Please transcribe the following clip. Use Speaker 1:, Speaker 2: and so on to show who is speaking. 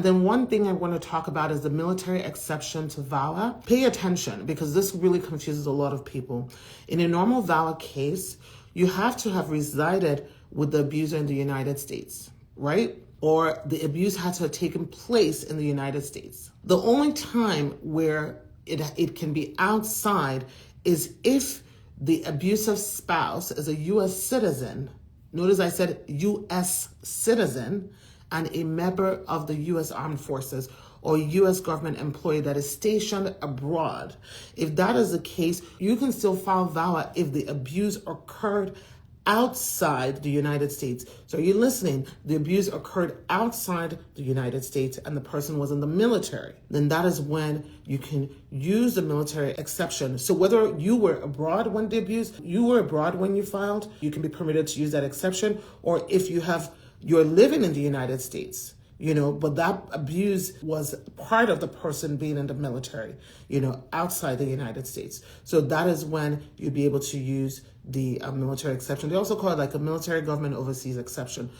Speaker 1: Then one thing I want to talk about is the military exception to VAWA. Pay attention because this really confuses a lot of people. In a normal VAWA case, you have to have resided with the abuser in the United States, right? Or the abuse had to have taken place in the United States. The only time where it can be outside is if the abusive spouse is a U.S. citizen. Notice I said U.S. citizen and a member of the U.S. Armed Forces or U.S. government employee that is stationed abroad. If that is the case, you can still file VAWA if the abuse occurred outside the United States. So are you listening? The abuse occurred outside the United States and the person was in the military. Then that is when you can use the military exception. So whether you were abroad when the abuse, you were abroad when you filed, you can be permitted to use that exception. Or if you're living in the United States, but that abuse was part of the person being in the military, outside the United States. So that is when you'd be able to use the military exception. They also call it like a military government overseas exception.